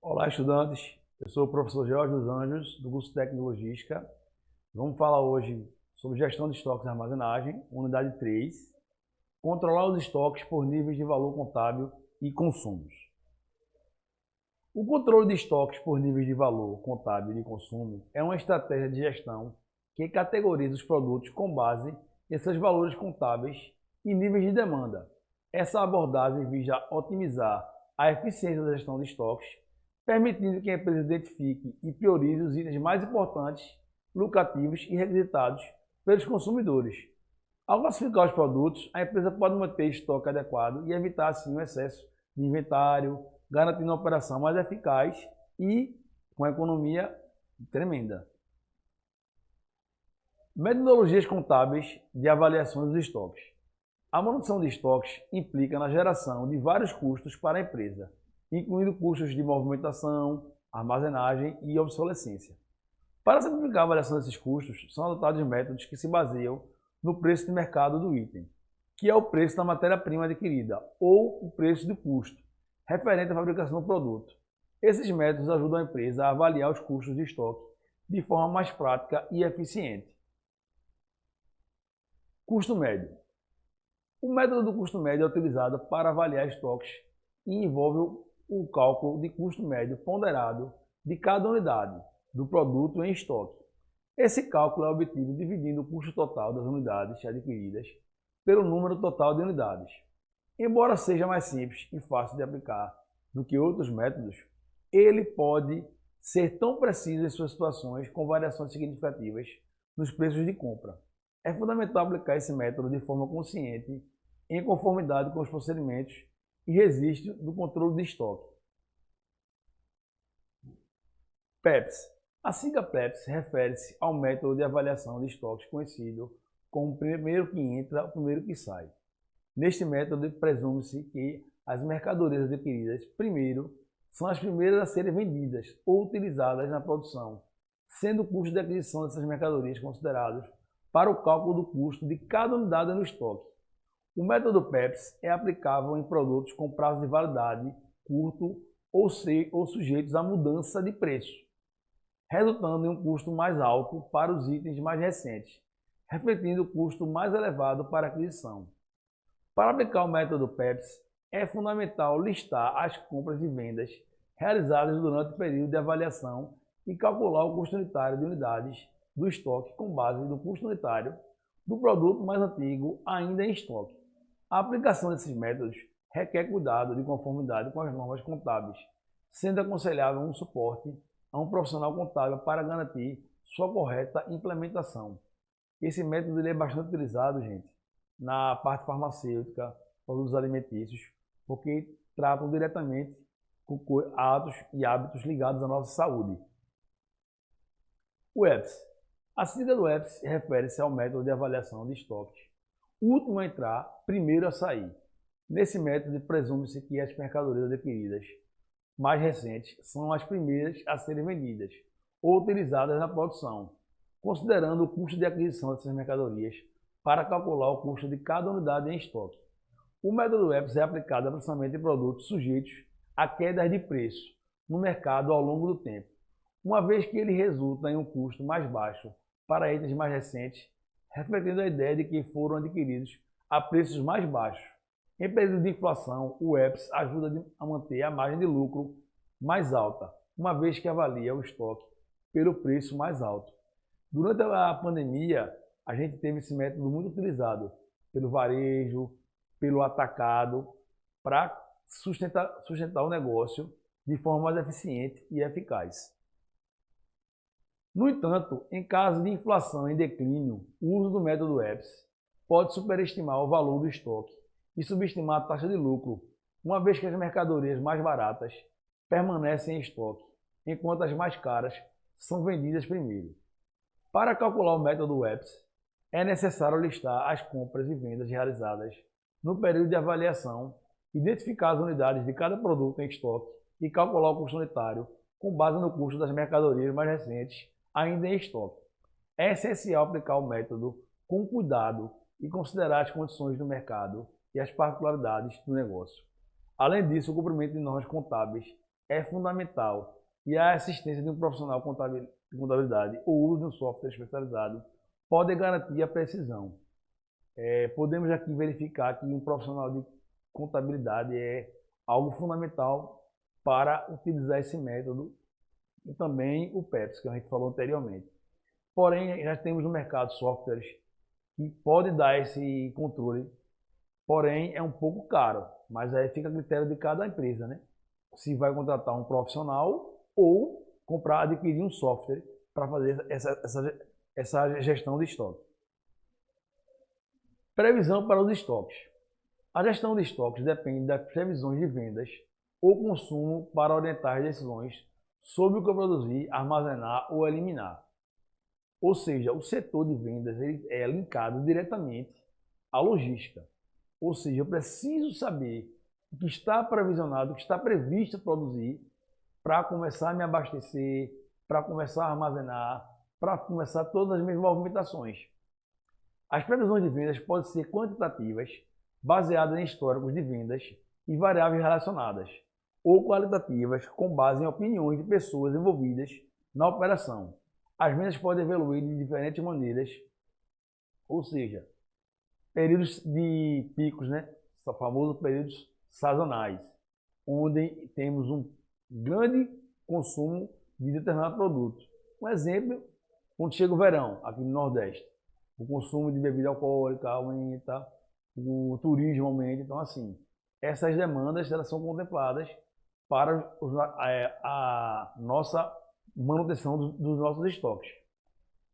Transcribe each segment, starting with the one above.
Olá, estudantes. Eu sou o professor Jorge dos Anjos, do curso Técnico de Logística. Vamos falar hoje sobre gestão de estoques e armazenagem, unidade 3, controlar os estoques por níveis de valor contábil e consumos. O controle de estoques por níveis de valor contábil e consumo é uma estratégia de gestão que categoriza os produtos com base em seus valores contábeis e níveis de demanda. Essa abordagem visa otimizar a eficiência da gestão de estoques, permitindo que a empresa identifique e priorize os itens mais importantes, lucrativos e requisitados pelos consumidores. Ao classificar os produtos, a empresa pode manter estoque adequado e evitar assim o excesso de inventário, garantindo uma operação mais eficaz e com economia tremenda. Metodologias contábeis de avaliação dos estoques. A manutenção de estoques implica na geração de vários custos para a empresa, incluindo custos de movimentação, armazenagem e obsolescência. Para simplificar a avaliação desses custos, são adotados métodos que se baseiam no preço de mercado do item, que é o preço da matéria-prima adquirida, ou o preço do custo, referente à fabricação do produto. Esses métodos ajudam a empresa a avaliar os custos de estoque de forma mais prática e eficiente. Custo médio. O método do custo médio é utilizado para avaliar estoques e envolve o cálculo de custo médio ponderado de cada unidade do produto em estoque. Esse cálculo é obtido dividindo o custo total das unidades adquiridas pelo número total de unidades. Embora seja mais simples e fácil de aplicar do que outros métodos, ele pode ser tão preciso em suas situações com variações significativas nos preços de compra. É fundamental aplicar esse método de forma consciente, em conformidade com os procedimentos e registro do controle de estoque. PEPS. A sigla PEPS refere-se ao método de avaliação de estoques conhecido como primeiro que entra, o primeiro que sai. Neste método, presume-se que as mercadorias adquiridas primeiro são as primeiras a serem vendidas ou utilizadas na produção, sendo o custo de aquisição dessas mercadorias considerados para o cálculo do custo de cada unidade no estoque. O método PEPS é aplicável em produtos com prazo de validade curto ou sujeitos à mudança de preço, resultando em um custo mais alto para os itens mais recentes, refletindo o custo mais elevado para a aquisição. Para aplicar o método PEPS, é fundamental listar as compras e vendas realizadas durante o período de avaliação e calcular o custo unitário de unidades do estoque com base no custo unitário do produto mais antigo ainda em estoque. A aplicação desses métodos requer cuidado de conformidade com as normas contábeis, sendo aconselhável um suporte a um profissional contábil para garantir sua correta implementação. Esse método é bastante utilizado, gente, na parte farmacêutica, produtos alimentícios, porque tratam diretamente com atos e hábitos ligados à nossa saúde. O EPS. A sigla do EPS refere-se ao método de avaliação de estoques. O último a entrar, primeiro a sair. Nesse método, presume-se que as mercadorias adquiridas mais recentes são as primeiras a serem vendidas ou utilizadas na produção, considerando o custo de aquisição dessas mercadorias para calcular o custo de cada unidade em estoque. O método EPS é aplicado principalmente em produtos sujeitos a quedas de preço no mercado ao longo do tempo, uma vez que ele resulta em um custo mais baixo para itens mais recentes, refletindo a ideia de que foram adquiridos a preços mais baixos. Em período de inflação, o EPS ajuda a manter a margem de lucro mais alta, uma vez que avalia o estoque pelo preço mais alto. Durante a pandemia, a gente teve esse método muito utilizado pelo varejo, pelo atacado, para sustentar o negócio de forma mais eficiente e eficaz. No entanto, em caso de inflação em declínio, o uso do método EPS pode superestimar o valor do estoque e subestimar a taxa de lucro, uma vez que as mercadorias mais baratas permanecem em estoque, enquanto as mais caras são vendidas primeiro. Para calcular o método EPS, é necessário listar as compras e vendas realizadas no período de avaliação, identificar as unidades de cada produto em estoque e calcular o custo unitário com base no custo das mercadorias mais recentes ainda em estoque. É essencial aplicar o método com cuidado e considerar as condições do mercado e as particularidades do negócio. Além disso, o cumprimento de normas contábeis é fundamental e a assistência de um profissional de contabilidade ou uso de um software especializado pode garantir a precisão. Podemos aqui verificar que um profissional de contabilidade é algo fundamental para utilizar esse método e também o PEPS, que a gente falou anteriormente. Porém, já temos no mercado softwares que podem dar esse controle, porém é um pouco caro, mas aí fica a critério de cada empresa, né? Se vai contratar um profissional ou adquirir um software para fazer essa gestão de estoque. Previsão para os estoques. A gestão de estoques depende das previsões de vendas ou consumo para orientar as decisões sobre o que produzir, armazenar ou eliminar. Ou seja, o setor de vendas ele é linkado diretamente à logística. Ou seja, eu preciso saber o que está previsionado, o que está previsto produzir para começar a me abastecer, para começar a armazenar, para começar todas as minhas movimentações. As previsões de vendas podem ser quantitativas, baseadas em históricos de vendas e variáveis relacionadas, ou qualitativas, com base em opiniões de pessoas envolvidas na operação. As vendas podem evoluir de diferentes maneiras, ou seja, períodos de picos, né? Os famosos períodos sazonais, onde temos um grande consumo de determinado produto. Um exemplo, quando chega o verão, aqui no Nordeste, o consumo de bebida alcoólica aumenta, o turismo aumenta. Então, assim, essas demandas elas são contempladas para a nossa manutenção dos nossos estoques.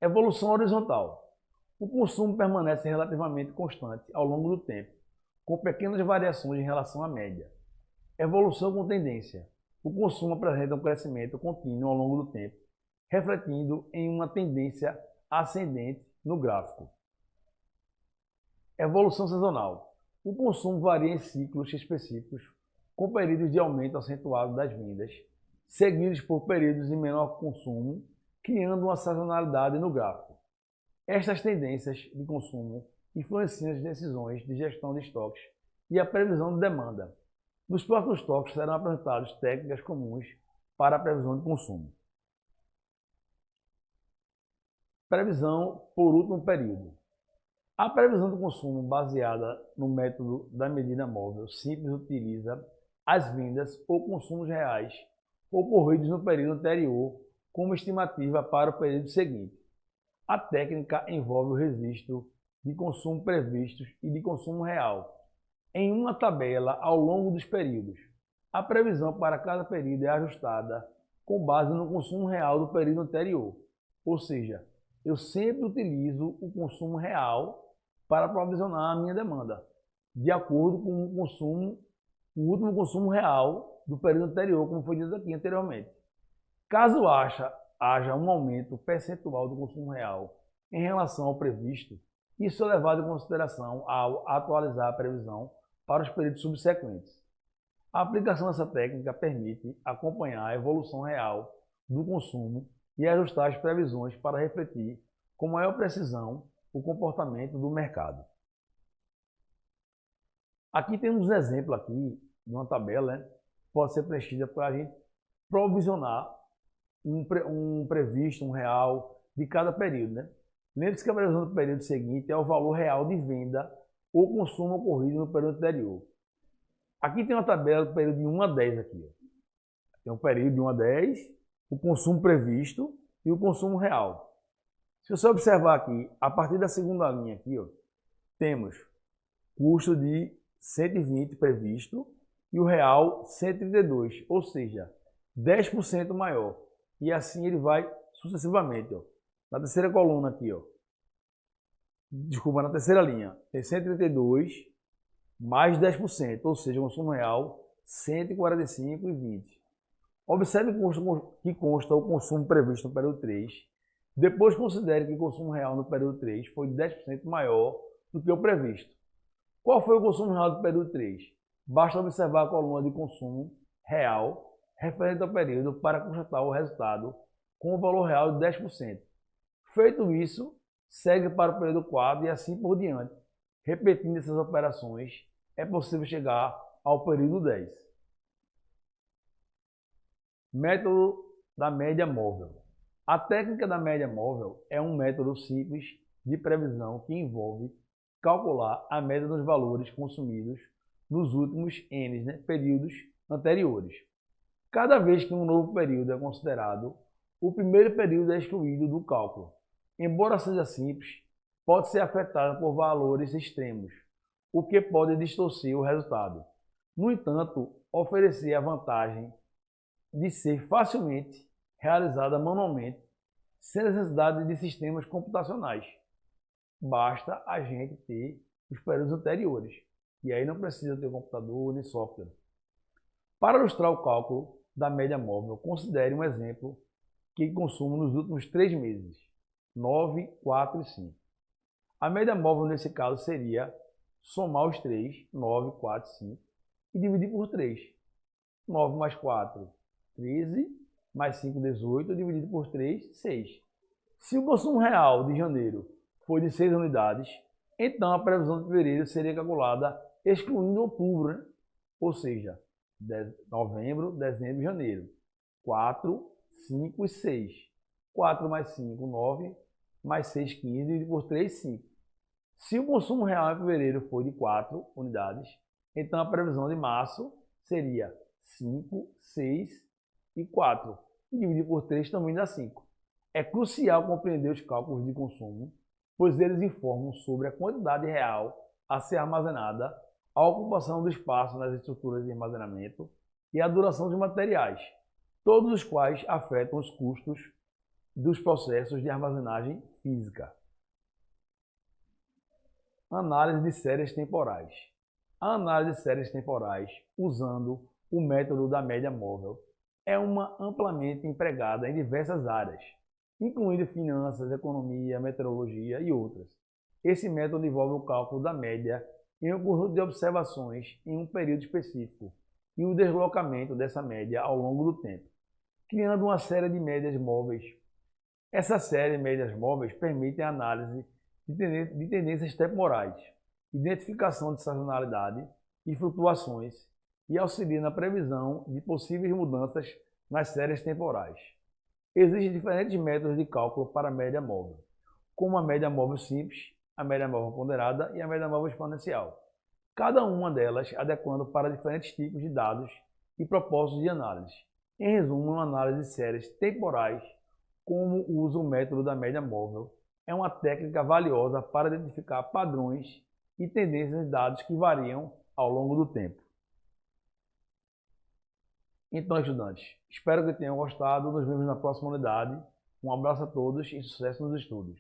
Evolução horizontal. O consumo permanece relativamente constante ao longo do tempo, com pequenas variações em relação à média. Evolução com tendência. O consumo apresenta um crescimento contínuo ao longo do tempo, refletindo em uma tendência ascendente no gráfico. Evolução sazonal. O consumo varia em ciclos específicos, com períodos de aumento acentuado das vendas, seguidos por períodos de menor consumo, criando uma sazonalidade no gráfico. Estas tendências de consumo influenciam as decisões de gestão de estoques e a previsão de demanda. Nos próximos tópicos serão apresentadas técnicas comuns para a previsão de consumo. Previsão por último período. A previsão de consumo baseada no método da medida móvel simples utiliza as vendas ou consumos reais ocorridos no período anterior como estimativa para o período seguinte. A técnica envolve o registro de consumo previstos e de consumo real em uma tabela ao longo dos períodos. A previsão para cada período é ajustada com base no consumo real do período anterior. Ou seja, eu sempre utilizo o consumo real para provisionar a minha demanda, de acordo com o último consumo real do período anterior, como foi dito aqui anteriormente. Caso haja um aumento percentual do consumo real em relação ao previsto, isso é levado em consideração ao atualizar a previsão para os períodos subsequentes. A aplicação dessa técnica permite acompanhar a evolução real do consumo e ajustar as previsões para refletir com maior precisão o comportamento do mercado. Aqui temos um exemplo aqui de uma tabela, né? Pode ser preenchida para a gente provisionar um previsto, um real de cada período, né? Lembre-se que a previsão do período seguinte é o valor real de venda ou consumo ocorrido no período anterior. Aqui tem uma tabela do período de 1 a 10 aqui. Ó. Tem um período de 1 a 10, o consumo previsto e o consumo real. Se você observar aqui, a partir da segunda linha aqui, ó, temos custo de 120 previsto e o real 132, ou seja, 10% maior. E assim ele vai sucessivamente. Ó. Na terceira coluna aqui, ó. Desculpa, na terceira linha, tem 132 mais 10%, ou seja, consumo real 145,20. Observe que consta o consumo previsto no período 3. Depois considere que o consumo real no período 3 foi 10% maior do que o previsto. Qual foi o consumo real do período 3? Basta observar a coluna de consumo real referente ao período para constatar o resultado com o valor real de 10%. Feito isso, segue para o período 4 e assim por diante. Repetindo essas operações, é possível chegar ao período 10. Método da média móvel. A técnica da média móvel é um método simples de previsão que envolve calcular a média dos valores consumidos nos últimos N períodos anteriores. Cada vez que um novo período é considerado, o primeiro período é excluído do cálculo. Embora seja simples, pode ser afetado por valores extremos, o que pode distorcer o resultado. No entanto, oferecer a vantagem de ser facilmente realizada manualmente, sem necessidade de sistemas computacionais. Basta a gente ter os períodos anteriores, e aí não precisa ter computador nem software. Para ilustrar o cálculo da média móvel, considere um exemplo que consumo nos últimos 3 meses, 9, 4 e 5. A média móvel nesse caso seria somar os 3, 9, 4 e 5, e dividir por 3. 9 mais 4, 13, mais 5, 18, dividido por 3, 6. Se o consumo real de janeiro for de 6 unidades, então a previsão de fevereiro seria calculada excluindo outubro, né? Ou seja, novembro, dezembro e janeiro. 4, 5 e 6. 4 mais 5, 9, mais 6, 15, dividido por 3, 5. Se o consumo real em fevereiro for de 4 unidades, então a previsão de março seria 5, 6 e 4. E dividir por 3 também dá 5. É crucial compreender os cálculos de consumo, pois eles informam sobre a quantidade real a ser armazenada, a ocupação do espaço nas estruturas de armazenamento e a duração dos materiais, todos os quais afetam os custos dos processos de armazenagem física. Análise de séries temporais. A análise de séries temporais, usando o método da média móvel, é uma amplamente empregada em diversas áreas, incluindo finanças, economia, meteorologia e outras. Esse método envolve o cálculo da média em um conjunto de observações em um período específico e o deslocamento dessa média ao longo do tempo, criando uma série de médias móveis. Essa série de médias móveis permite a análise de tendências temporais, identificação de sazonalidade e flutuações e auxilia na previsão de possíveis mudanças nas séries temporais. Existem diferentes métodos de cálculo para a média móvel, como a média móvel simples, a média móvel ponderada e a média móvel exponencial, cada uma delas adequando para diferentes tipos de dados e propósitos de análise. Em resumo, uma análise de séries temporais, como usa o método da média móvel, é uma técnica valiosa para identificar padrões e tendências de dados que variam ao longo do tempo. Então, estudantes, espero que tenham gostado. Nos vemos na próxima unidade. Um abraço a todos e sucesso nos estudos.